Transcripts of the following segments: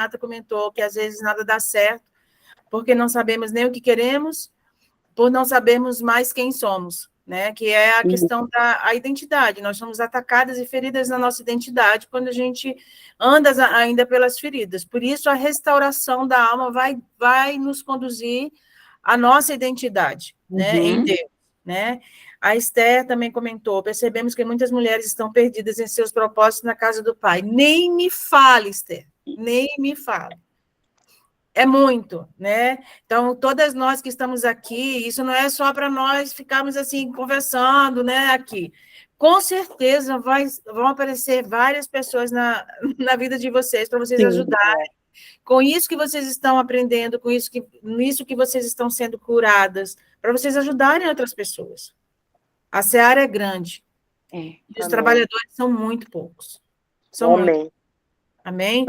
Renata comentou que às vezes nada dá certo, porque não sabemos nem o que queremos, por não sabermos mais quem somos, né? Que é a questão da identidade. Nós somos atacadas e feridas na nossa identidade quando a gente anda ainda pelas feridas. Por isso, a restauração da alma vai nos conduzir à nossa identidade, né? Em Deus, né? A Esther também comentou, percebemos que muitas mulheres estão perdidas em seus propósitos na casa do Pai. Nem me fale, Esther, nem me fale. É muito, né? Então, todas nós que estamos aqui, isso não é só para nós ficarmos assim, conversando, né, aqui. Com certeza vão aparecer várias pessoas na vida de vocês, para vocês ajudarem. Com isso que vocês estão aprendendo, com isso que vocês estão sendo curadas, para vocês ajudarem outras pessoas. A seara é grande. E os trabalhadores são muito poucos. São muito. Amém?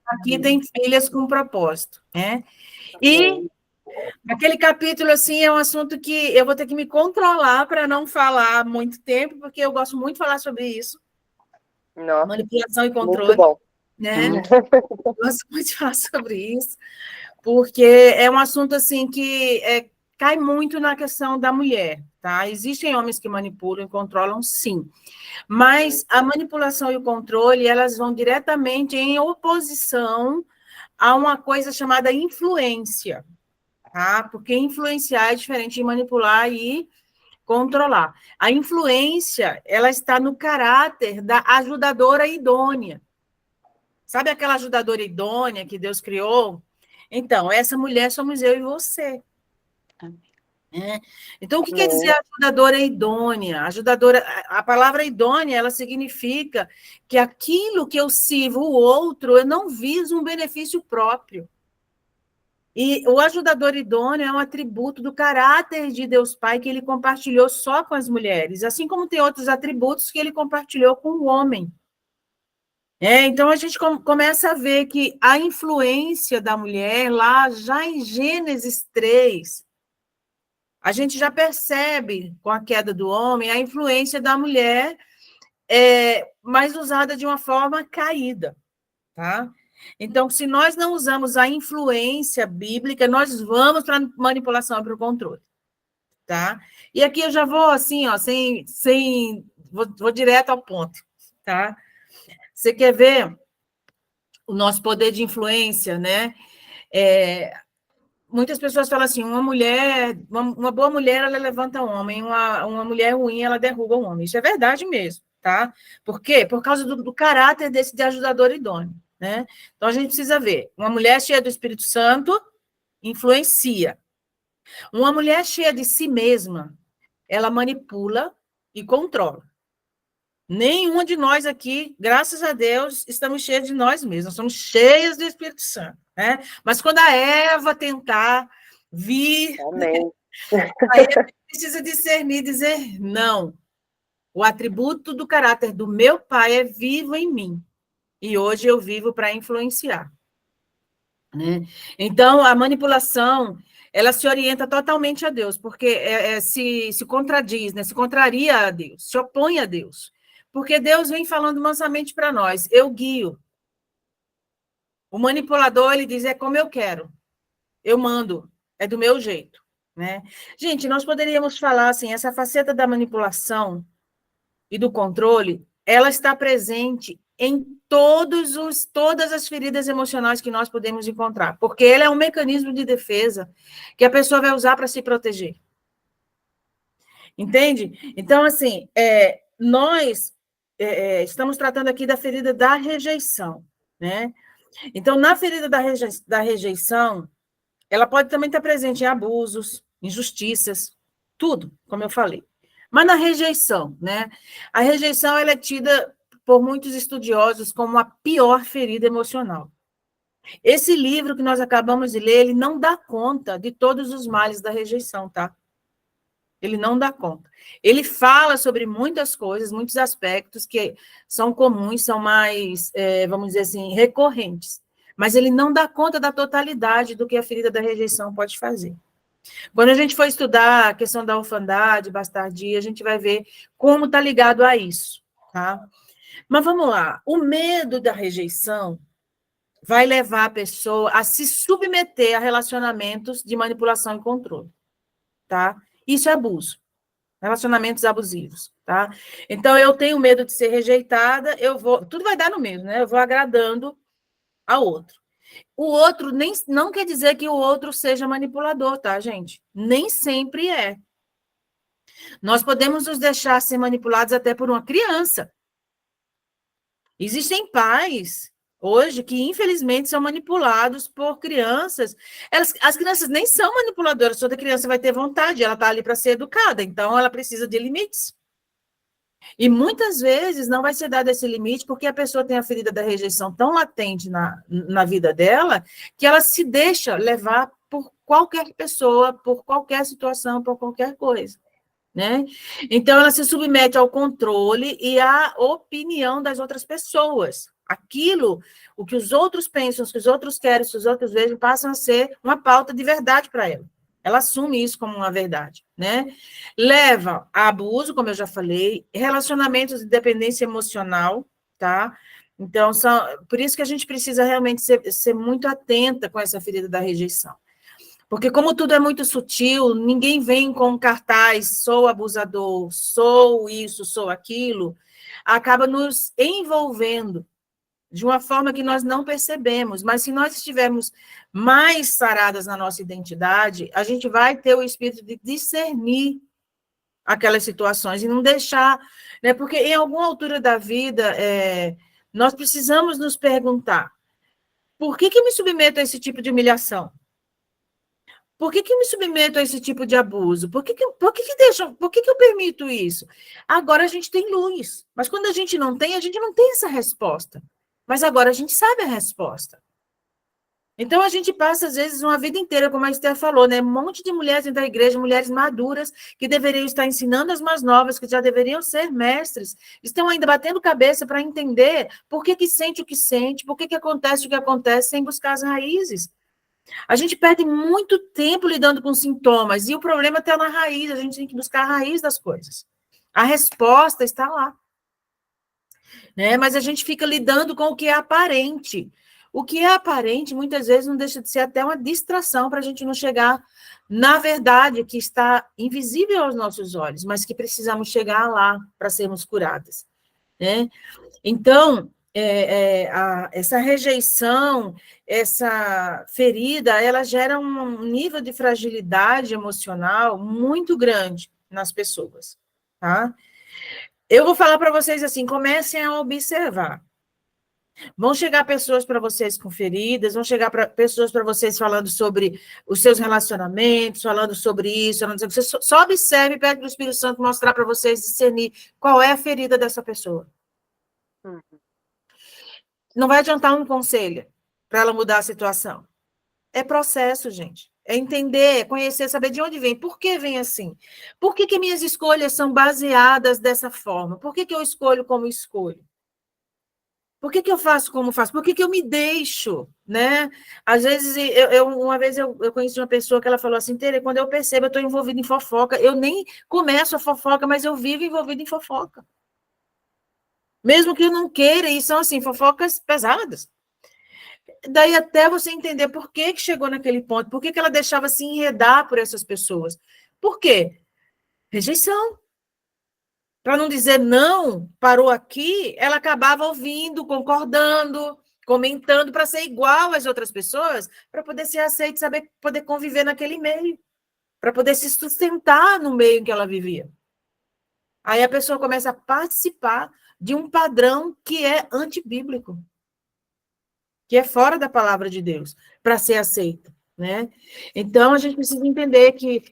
Aqui tem filhas com propósito, né? E aquele capítulo, assim, é um assunto que eu vou ter que me controlar para não falar muito tempo, porque eu gosto muito de falar sobre isso. Nossa, manipulação e controle. Muito bom. Né? Eu gosto muito de falar sobre isso, porque é um assunto, assim, que cai muito na questão da mulher, tá? Existem homens que manipulam e controlam, sim. Mas a manipulação e o controle, elas vão diretamente em oposição a uma coisa chamada influência, tá? Porque influenciar é diferente de manipular e controlar. A influência, ela está no caráter da ajudadora idônea. Sabe aquela ajudadora idônea que Deus criou? Então, essa mulher somos eu e você. Então, o que quer dizer ajudadora idônea? A palavra idônea, ela significa que aquilo que eu sirvo o outro, eu não viso um benefício próprio. E o ajudador idôneo é um atributo do caráter de Deus Pai que ele compartilhou só com as mulheres, assim como tem outros atributos que ele compartilhou com o homem. Então, a gente começa a ver que a influência da mulher, lá já em Gênesis 3, a gente já percebe, com a queda do homem, a influência da mulher mas usada de uma forma caída, tá? Então, se nós não usamos a influência bíblica, nós vamos para a manipulação e para o controle, tá? E aqui eu já vou assim, ó, vou direto ao ponto, tá? Você quer ver o nosso poder de influência, né? Muitas pessoas falam assim, uma boa mulher, ela levanta o homem, uma mulher ruim, ela derruba o homem. Isso é verdade mesmo, tá? Por quê? Por causa do caráter desse de ajudador idôneo, né? Então, a gente precisa ver. Uma mulher cheia do Espírito Santo influencia. Uma mulher cheia de si mesma, ela manipula e controla. Nenhuma de nós aqui, graças a Deus, estamos cheias de nós mesmos, nós somos cheias do Espírito Santo, né? Mas quando a Eva tentar vir, aí a gente precisa discernir e dizer, não, o atributo do caráter do meu pai é vivo em mim, e hoje eu vivo para influenciar. Né? Então, a manipulação, ela se orienta totalmente a Deus, porque se contradiz, né? Se contraria a Deus, se opõe a Deus. Porque Deus vem falando mansamente para nós, eu guio. O manipulador, ele diz, é como eu quero, eu mando, é do meu jeito. Né? Gente, nós poderíamos falar assim, essa faceta da manipulação e do controle, ela está presente em todas as feridas emocionais que nós podemos encontrar, porque ela é um mecanismo de defesa que a pessoa vai usar para se proteger. Entende? Então, assim, nós estamos tratando aqui da ferida da rejeição, né? Então, na ferida da rejeição, ela pode também estar presente em abusos, injustiças, tudo, como eu falei. Mas na rejeição, né? A rejeição ela é tida por muitos estudiosos como a pior ferida emocional. Esse livro que nós acabamos de ler, ele não dá conta de todos os males da rejeição, tá? Ele não dá conta. Ele fala sobre muitas coisas, muitos aspectos que são comuns, são mais, vamos dizer assim, recorrentes. Mas ele não dá conta da totalidade do que a ferida da rejeição pode fazer. Quando a gente for estudar a questão da orfandade, bastardia, a gente vai ver como está ligado a isso, tá? Mas vamos lá. O medo da rejeição, vai levar a pessoa a se submeter a relacionamentos de manipulação e controle, tá? Isso é abuso, relacionamentos abusivos, tá? Então, eu tenho medo de ser rejeitada, tudo vai dar no mesmo, né? Eu vou agradando ao outro. O outro não quer dizer que o outro seja manipulador, tá, gente? Nem sempre é. Nós podemos nos deixar ser manipulados até por uma criança. Existem pais hoje que, infelizmente, são manipulados por crianças. As crianças nem são manipuladoras, toda criança vai ter vontade, ela está ali para ser educada, então ela precisa de limites. E muitas vezes não vai ser dado esse limite porque a pessoa tem a ferida da rejeição tão latente na vida dela que ela se deixa levar por qualquer pessoa, por qualquer situação, por qualquer coisa. Né? Então, ela se submete ao controle e à opinião das outras pessoas. Aquilo, o que os outros pensam, o que os outros querem, o que os outros vejam, passam a ser uma pauta de verdade para ela. Ela assume isso como uma verdade, né? Leva a abuso, como eu já falei, relacionamentos de dependência emocional, tá? Então, por isso que a gente precisa realmente ser muito atenta com essa ferida da rejeição. Porque como tudo é muito sutil, ninguém vem com um cartaz, sou abusador, sou isso, sou aquilo, acaba nos envolvendo de uma forma que nós não percebemos. Mas se nós estivermos mais saradas na nossa identidade, a gente vai ter o espírito de discernir aquelas situações e não deixar, né? Porque em alguma altura da vida, nós precisamos nos perguntar, por que eu me submeto a esse tipo de humilhação? Por que eu me submeto a esse tipo de abuso? Por que eu permito isso? Agora a gente tem luz, mas quando a gente não tem essa resposta. Mas agora a gente sabe a resposta. Então a gente passa, às vezes, uma vida inteira, como a Esther falou, né? Um monte de mulheres dentro da igreja, mulheres maduras, que deveriam estar ensinando as mais novas, que já deveriam ser mestres, estão ainda batendo cabeça para entender por que sente o que sente, por que acontece o que acontece, sem buscar as raízes. A gente perde muito tempo lidando com sintomas, e o problema está na raiz, a gente tem que buscar a raiz das coisas. A resposta está lá. Né? Mas a gente fica lidando com o que é aparente. O que é aparente, muitas vezes, não deixa de ser até uma distração para a gente não chegar na verdade que está invisível aos nossos olhos, mas que precisamos chegar lá para sermos curadas. Né? Então, essa rejeição, essa ferida, ela gera um nível de fragilidade emocional muito grande nas pessoas, tá? Eu vou falar para vocês assim, comecem a observar. Vão chegar pessoas para vocês com feridas, vão chegar pessoas para vocês falando sobre os seus relacionamentos, falando sobre isso, falando sobre... Você só observe, pede para o Espírito Santo mostrar para vocês, discernir qual é a ferida dessa pessoa. Não vai adiantar um conselho para ela mudar a situação. É processo, gente. É entender, é conhecer, saber de onde vem. Por que vem assim? Por que minhas escolhas são baseadas dessa forma? Por que eu escolho como escolho? Por que eu faço como faço? Por que eu me deixo? Né? Às vezes, uma vez eu conheci uma pessoa que ela falou assim, Tere, quando eu percebo, eu estou envolvida em fofoca. Eu nem começo a fofoca, mas eu vivo envolvida em fofoca. Mesmo que eu não queira, e são assim, fofocas pesadas. Daí até você entender por que chegou naquele ponto, por que ela deixava se enredar por essas pessoas. Por quê? Rejeição. Para não dizer não, parou aqui, ela acabava ouvindo, concordando, comentando para ser igual às outras pessoas, para poder ser aceita, saber poder conviver naquele meio, para poder se sustentar no meio em que ela vivia. Aí a pessoa começa a participar de um padrão que é antibíblico, que é fora da palavra de Deus, para ser aceita, né? Então, a gente precisa entender que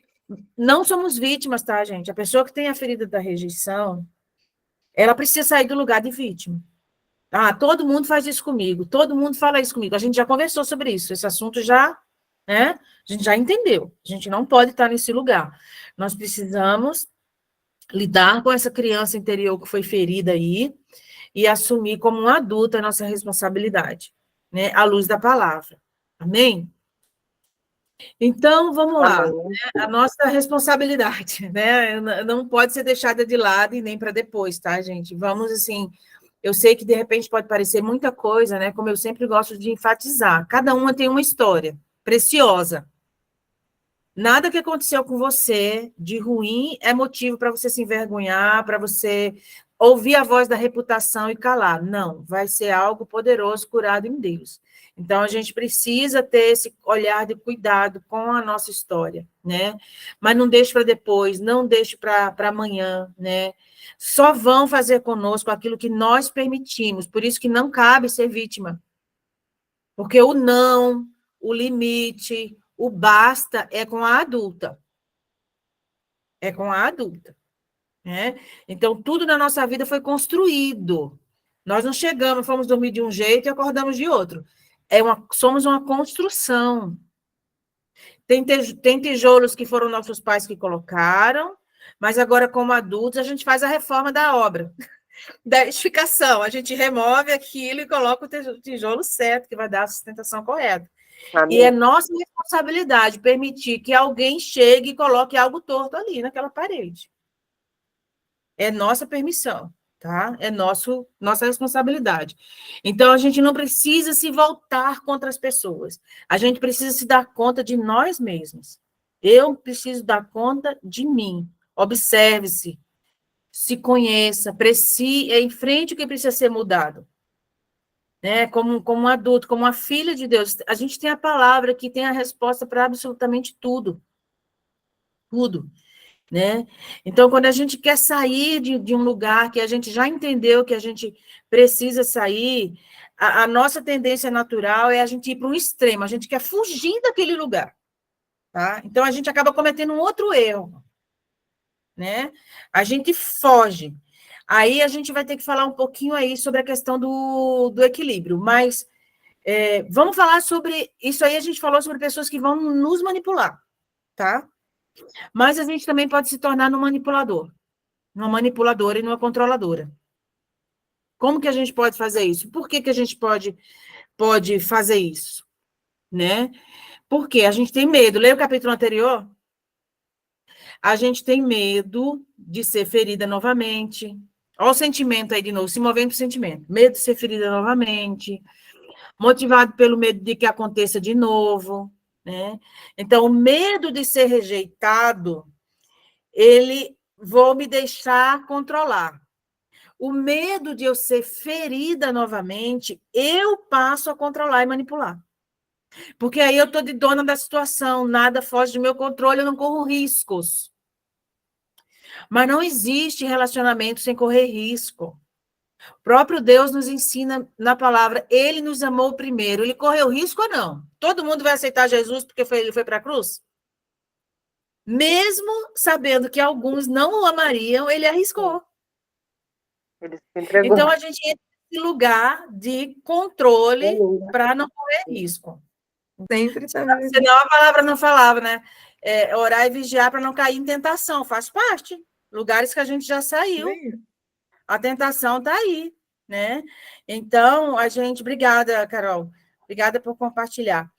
não somos vítimas, tá, gente? A pessoa que tem a ferida da rejeição, ela precisa sair do lugar de vítima. Ah, todo mundo faz isso comigo, todo mundo fala isso comigo. A gente já conversou sobre isso, esse assunto já, né? A gente já entendeu. A gente não pode estar nesse lugar. Nós precisamos lidar com essa criança interior que foi ferida aí e assumir como um adulto a nossa responsabilidade, né? À luz da palavra. Amém? Então, vamos lá. Né? A nossa responsabilidade, né? Não pode ser deixada de lado e nem para depois, tá, gente? Vamos, assim, Eu sei que, de repente, pode parecer muita coisa, né? Como eu sempre gosto de enfatizar. Cada uma tem uma história preciosa. Nada que aconteceu com você de ruim é motivo para você se envergonhar, para você ouvir a voz da reputação e calar. Não, vai ser algo poderoso curado em Deus. Então, a gente precisa ter esse olhar de cuidado com a nossa história, né? Mas não deixe para depois, não deixe para amanhã, né? Só vão fazer conosco aquilo que nós permitimos, por isso que não cabe ser vítima. Porque o não, o limite, o basta é com a adulta. É com a adulta. Né? Então, tudo na nossa vida foi construído. Nós não chegamos, fomos dormir de um jeito e acordamos de outro. Somos uma construção. Tem tijolos que foram nossos pais que colocaram, mas agora, como adultos, a gente faz a reforma da obra, da edificação. A gente remove aquilo e coloca o tijolo certo, que vai dar a sustentação correta. Amém. E é nossa responsabilidade permitir que alguém chegue e coloque algo torto ali naquela parede. É nossa permissão, tá? É nossa responsabilidade. Então, a gente não precisa se voltar contra as pessoas. A gente precisa se dar conta de nós mesmos. Eu preciso dar conta de mim. Observe-se, se conheça, enfrente o que precisa ser mudado. Né? Como um adulto, como uma filha de Deus. A gente tem a palavra que tem a resposta para absolutamente tudo. Tudo. Né? Então, quando a gente quer sair de um lugar que a gente já entendeu que a gente precisa sair, a nossa tendência natural é a gente ir para um extremo, a gente quer fugir daquele lugar. Tá? Então, a gente acaba cometendo um outro erro. Né? A gente foge. Aí a gente vai ter que falar um pouquinho aí sobre a questão do equilíbrio, mas vamos falar sobre isso aí, a gente falou sobre pessoas que vão nos manipular, tá? Mas a gente também pode se tornar um manipulador, uma manipuladora e uma controladora. Como que a gente pode fazer isso? Por que a gente pode fazer isso? Né? Porque a gente tem medo. Leia o capítulo anterior. A gente tem medo de ser ferida novamente. Olha o sentimento aí de novo, se movendo para o sentimento. Medo de ser ferida novamente, motivado pelo medo de que aconteça de novo. Né? Então, o medo de ser rejeitado, vou me deixar controlar. O medo de eu ser ferida novamente, eu passo a controlar e manipular. Porque aí eu estou de dona da situação, nada foge do meu controle, eu não corro riscos. Mas não existe relacionamento sem correr risco. O próprio Deus nos ensina na palavra, ele nos amou primeiro. Ele correu risco ou não? Todo mundo vai aceitar Jesus porque ele foi para a cruz? Mesmo sabendo que alguns não o amariam, ele arriscou. Ele se entregou. Então, a gente entra nesse lugar de controle para não correr risco. Sempre também. Senão a palavra não falava, né? Orar e vigiar para não cair em tentação, faz parte. Lugares que a gente já saiu. Sim. A tentação está aí, né? Então, obrigada, Carol, obrigada por compartilhar.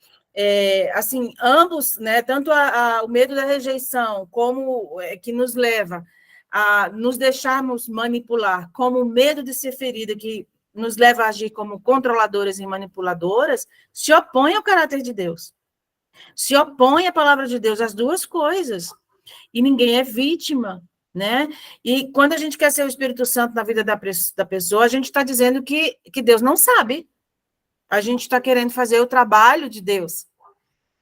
Assim, ambos, né? Tanto o medo da rejeição, como que nos leva a nos deixarmos manipular, como o medo de ser ferida, que nos leva a agir como controladoras e manipuladoras, se opõe ao caráter de Deus. Se opõe à palavra de Deus, as duas coisas. E ninguém é vítima, né? E quando a gente quer ser o Espírito Santo na vida da pessoa, a gente está dizendo que Deus não sabe. A gente está querendo fazer o trabalho de Deus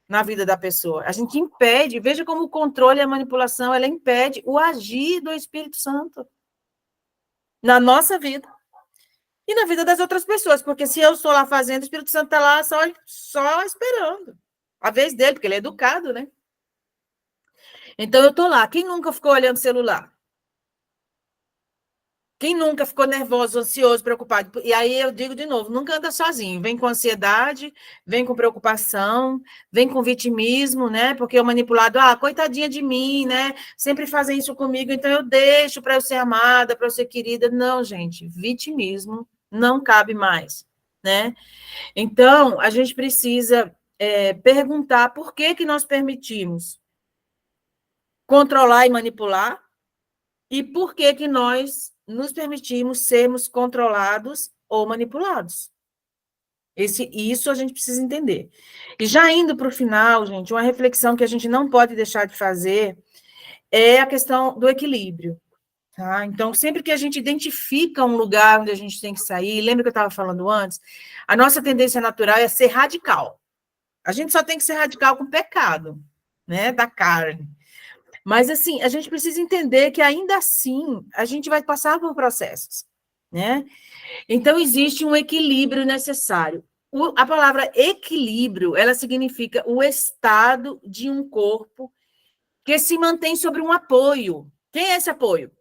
na vida da pessoa. A gente impede, veja como o controle e a manipulação, ela impede o agir do Espírito Santo na nossa vida e na vida das outras pessoas, porque se eu estou lá fazendo, o Espírito Santo está lá só esperando a vez dele, porque ele é educado, né? Então, eu estou lá. Quem nunca ficou olhando o celular? Quem nunca ficou nervoso, ansioso, preocupado? E aí eu digo de novo, nunca anda sozinho. Vem com ansiedade, vem com preocupação, vem com vitimismo, né? Porque o manipulado, coitadinha de mim, né? Sempre fazem isso comigo, então eu deixo para eu ser amada, para eu ser querida. Não, gente, vitimismo não cabe mais, né? Então, a gente precisa perguntar por que nós permitimos controlar e manipular, e por que nós nos permitirmos sermos controlados ou manipulados. Isso a gente precisa entender. E já indo para o final, gente, uma reflexão que a gente não pode deixar de fazer é a questão do equilíbrio. Tá? Então, sempre que a gente identifica um lugar onde a gente tem que sair, lembra que eu estava falando antes? A nossa tendência natural é ser radical. A gente só tem que ser radical com o pecado, né, da carne. Mas, assim, a gente precisa entender que, ainda assim, a gente vai passar por processos, né? Então, existe um equilíbrio necessário. A palavra equilíbrio, ela significa o estado de um corpo que se mantém sobre um apoio. Quem é esse apoio?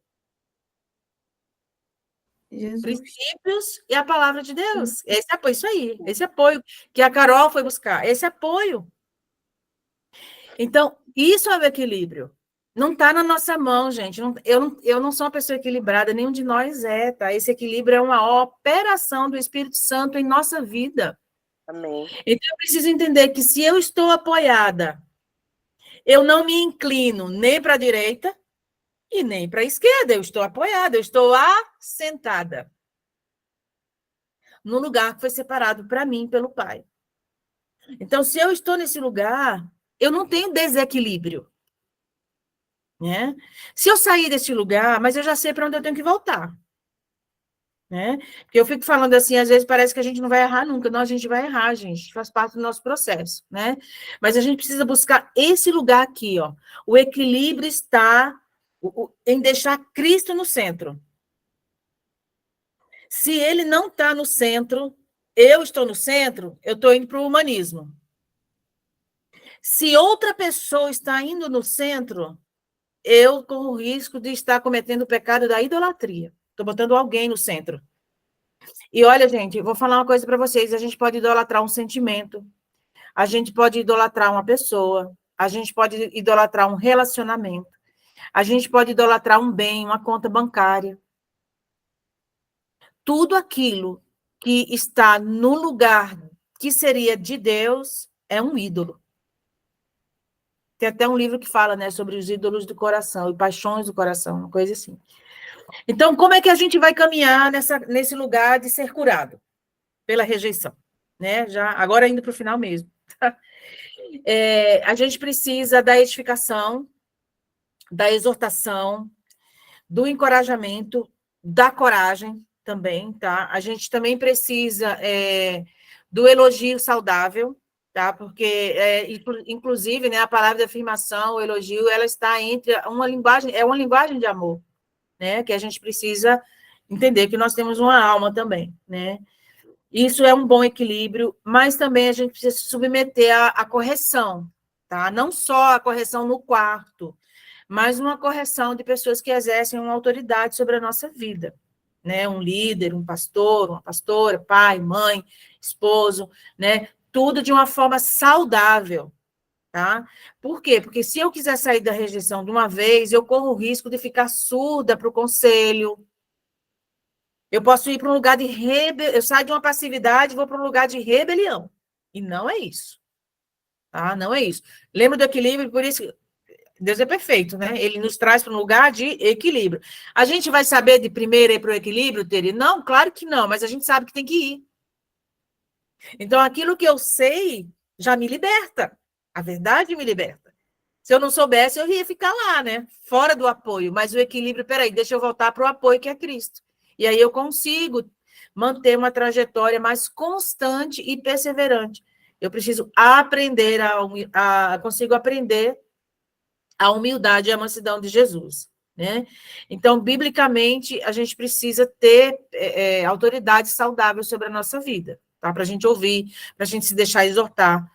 Jesus. Princípios e a palavra de Deus. Esse apoio, isso aí, esse apoio que a Carol foi buscar, esse apoio. Então, isso é o equilíbrio. Não está na nossa mão, gente. Eu não sou uma pessoa equilibrada, nenhum de nós é, tá? Esse equilíbrio é uma operação do Espírito Santo em nossa vida. Amém. Então, eu preciso entender que, se eu estou apoiada, eu não me inclino nem para a direita e nem para a esquerda. Eu estou apoiada, eu estou assentada no lugar que foi separado para mim pelo Pai. Então, se eu estou nesse lugar, eu não tenho desequilíbrio. Né? Se eu sair desse lugar, mas eu já sei para onde eu tenho que voltar. Né? Porque eu fico falando assim, às vezes parece que a gente não vai errar nunca. Não, a gente vai errar, gente. Faz parte do nosso processo. Né? Mas a gente precisa buscar esse lugar aqui. Ó. O equilíbrio está em deixar Cristo no centro. Se ele não está no centro, eu estou no centro, eu estou indo para o humanismo. Se outra pessoa está indo no centro, eu corro o risco de estar cometendo o pecado da idolatria. Estou botando alguém no centro. E olha, gente, vou falar uma coisa para vocês. A gente pode idolatrar um sentimento, a gente pode idolatrar uma pessoa, a gente pode idolatrar um relacionamento, a gente pode idolatrar um bem, uma conta bancária. Tudo aquilo que está no lugar que seria de Deus é um ídolo. Tem até um livro que fala, né, sobre os ídolos do coração e paixões do coração, uma coisa assim. Então, como é que a gente vai caminhar nesse lugar de ser curado? Pela rejeição. Né? Já, agora indo para o final mesmo. A gente precisa da edificação, da exortação, do encorajamento, da coragem também, tá? A gente também precisa do elogio saudável, tá? Porque, inclusive, né, a palavra de afirmação, o elogio, ela está entre uma linguagem de amor, né? Que a gente precisa entender que nós temos uma alma também, né? Isso é um bom equilíbrio, mas também a gente precisa se submeter à correção, tá? Não só a correção no quarto, mas uma correção de pessoas que exercem uma autoridade sobre a nossa vida, né? Um líder, um pastor, uma pastora, pai, mãe, esposo, né? Tudo de uma forma saudável, tá? Por quê? Porque, se eu quiser sair da rejeição de uma vez, eu corro o risco de ficar surda para o conselho. Eu posso ir para um lugar de eu saio de uma passividade e vou para um lugar de rebelião. E não é isso. Tá? Não é isso. Lembra do equilíbrio? Por isso que Deus é perfeito, né? Ele nos traz para um lugar de equilíbrio. A gente vai saber de primeira ir para o equilíbrio, Tere? Não, claro que não, mas a gente sabe que tem que ir. Então, aquilo que eu sei já me liberta. A verdade me liberta. Se eu não soubesse, eu ia ficar lá, né? Fora do apoio. Mas o equilíbrio, peraí, deixa eu voltar para o apoio que é Cristo. E aí eu consigo manter uma trajetória mais constante e perseverante. Eu preciso aprender consigo aprender a humildade e a mansidão de Jesus, né? Então, biblicamente, a gente precisa ter autoridade saudável sobre a nossa vida, tá? Para a gente ouvir, para a gente se deixar exortar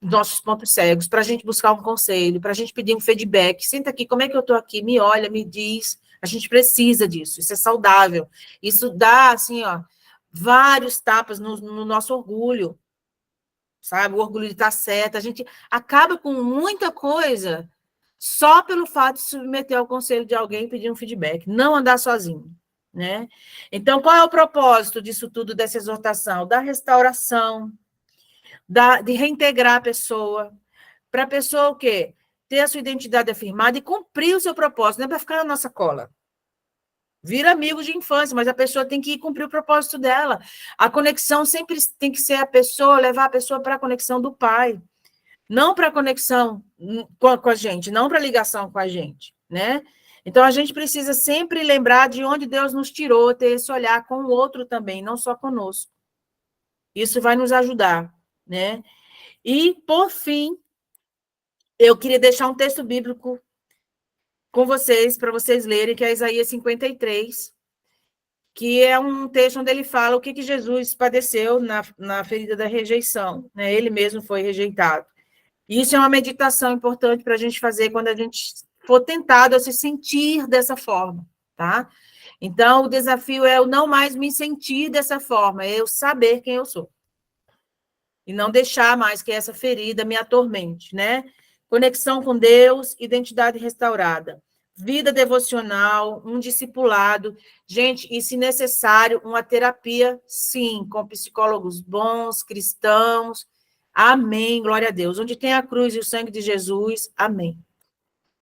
nossos pontos cegos, para a gente buscar um conselho, para a gente pedir um feedback. Senta aqui, como é que eu estou aqui? Me olha, me diz. A gente precisa disso, isso é saudável. Isso dá, assim, ó, vários tapas no nosso orgulho, sabe? O orgulho de estar certo. A gente acaba com muita coisa só pelo fato de se submeter ao conselho de alguém e pedir um feedback, não andar sozinho, né? Então, qual é o propósito disso tudo, dessa exortação? Da restauração, de reintegrar a pessoa, para a pessoa o quê? Ter a sua identidade afirmada e cumprir o seu propósito, não é para ficar na nossa cola. vira amigo de infância, mas a pessoa tem que cumprir o propósito dela. A conexão sempre tem que ser a pessoa, levar a pessoa para a conexão do Pai, não para a conexão com a gente, não para a ligação com a gente, né? Então, a gente precisa sempre lembrar de onde Deus nos tirou, ter esse olhar com o outro também, não só conosco. Isso vai nos ajudar, né? E, por fim, eu queria deixar um texto bíblico com vocês, para vocês lerem, que é Isaías 53, que é um texto onde ele fala o que Jesus padeceu na ferida da rejeição, né? Ele mesmo foi rejeitado. Isso é uma meditação importante para a gente fazer quando a gente for tentado a se sentir dessa forma, tá? Então, o desafio é eu não mais me sentir dessa forma, é eu saber quem eu sou. E não deixar mais que essa ferida me atormente, né? Conexão com Deus, identidade restaurada, vida devocional, um discipulado. Gente, e se necessário, uma terapia, sim, com psicólogos bons, cristãos. Amém, glória a Deus. Onde tem a cruz e o sangue de Jesus, amém.